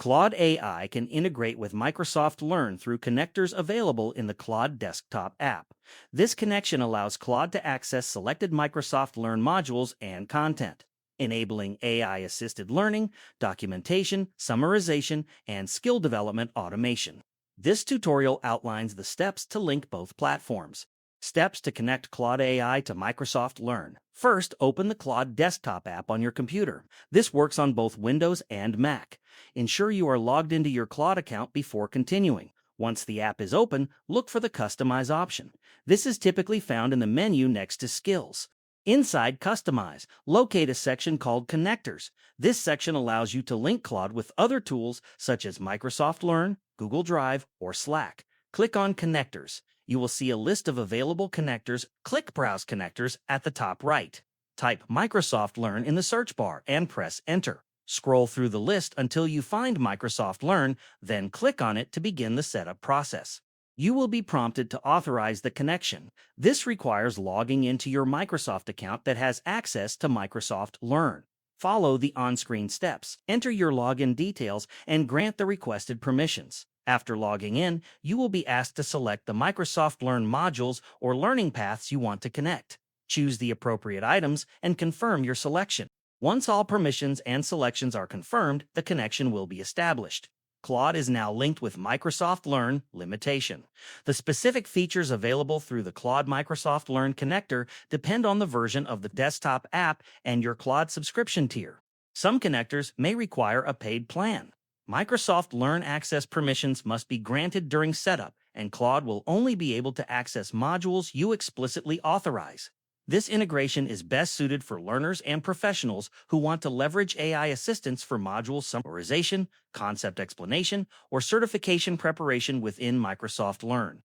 Claude AI can integrate with Microsoft Learn through connectors available in the Claude desktop app. This connection allows Claude to access selected Microsoft Learn modules and content, enabling AI-assisted learning, documentation, summarization, and skill development automation. This tutorial outlines the steps to link both platforms. Steps to connect Claude AI to Microsoft Learn. First, open the Claude desktop app on your computer. This works on both Windows and Mac. Ensure you are logged into your Claude account before continuing. Once the app is open, look for the Customize option. This is typically found in the menu next to Skills. Inside Customize, locate a section called Connectors. This section allows you to link Claude with other tools such as Microsoft Learn, Google Drive, or Slack. Click on Connectors. You will see a list of available connectors. Click Browse Connectors at the top right. Type Microsoft Learn in the search bar and press Enter. Scroll through the list until you find Microsoft Learn, then click on it to begin the setup process. You will be prompted to authorize the connection. This requires logging into your Microsoft account that has access to Microsoft Learn. Follow the on-screen steps, enter your login details, and grant the requested permissions. After logging in, you will be asked to select the Microsoft Learn modules or learning paths you want to connect. Choose the appropriate items and confirm your selection. Once all permissions and selections are confirmed, the connection will be established. Claude is now linked with Microsoft Learn limitation. The specific features available through the Claude Microsoft Learn connector depend on the version of the desktop app and your Claude subscription tier. Some connectors may require a paid plan. Microsoft Learn access permissions must be granted during setup, and Claude will only be able to access modules you explicitly authorize. This integration is best suited for learners and professionals who want to leverage AI assistance for module summarization, concept explanation, or certification preparation within Microsoft Learn.